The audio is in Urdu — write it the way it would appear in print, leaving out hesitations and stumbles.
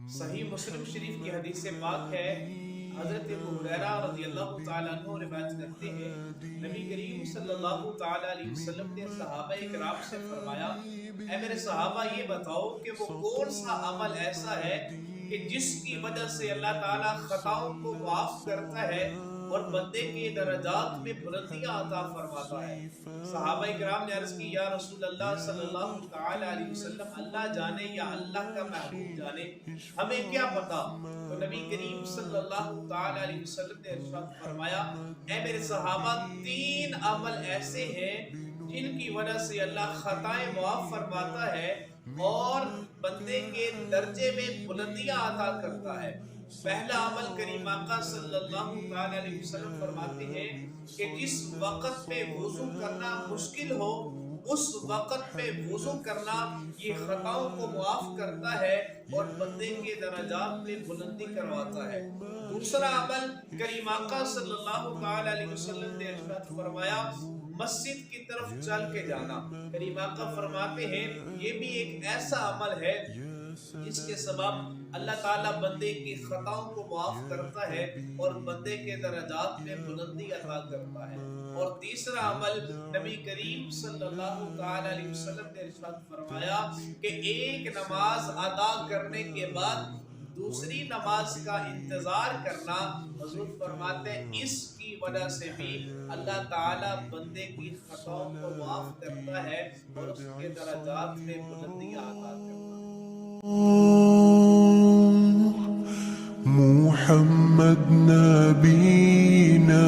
صحیح مسلم شریف کی حدیث پاک ہے، حضرت ابو ہریرہ رضی اللہ تعالیٰ عنہ روایت کرتے ہیں، نبی کریم صلی اللہ تعالیٰ علیہ وسلم نے صحابہ کرام سے فرمایا، اے میرے صحابہ یہ بتاؤ کہ وہ کون سا عمل ایسا ہے کہ جس کی وجہ سے اللہ تعالیٰ خطاؤں کو معاف کرتا ہے اور بندے کے درجات میں بلندیاں عطا فرماتا ہے۔ صحابہ کرام نے عرض کی، یا رسول اللہ صلی اللہ تعالی علیہ وسلم، اللہ جانے یا اللہ کا محبوب جانے، ہمیں کیا پتا؟ تو نبی کریم صلی اللہ تعالی علیہ وسلم نے ارشاد فرمایا، اے میرے صحابہ، 3 عمل ایسے ہیں جن کی وجہ سے اللہ خطائیں معاف فرماتا ہے اور بندے کے درجے میں بلندیاں عطا کرتا ہے۔ پہلا عمل کریم آقا صلی اللہ تعالی علیہ وسلم فرماتے ہیں کہ جس وقت پہ وضو کرنا مشکل ہو، اس وقت پہ وضو کرنا یہ خطاؤں کو معاف کرتا ہے اور بندے کے درجات میں بلندی کرواتا ہے۔ دوسرا عمل کریم آقا صلی اللہ تعالی علیہ وسلم نے ارشاد فرمایا، مسجد کی طرف چل کے جانا۔ کریم آقا فرماتے ہیں یہ بھی ایک ایسا عمل ہے جس کے سبب اللہ تعالیٰ بندے کی خطاؤں کو معاف کرتا ہے اور بندے کے درجات میں بلندی عطا کرتا ہے۔ اور تیسرا عمل نبی کریم صلی اللہ تعالی علیہ وسلم نے ارشاد فرمایا کہ ایک نماز ادا کرنے کے بعد دوسری نماز کا انتظار کرنا۔ حضور فرماتے ہیں اس کی وجہ سے بھی اللہ تعالیٰ بندے کی خطاؤں کو معاف کرتا ہے اور اس کے درجات میں بلندیاں عطا کرتا ہے۔ محمد نبینا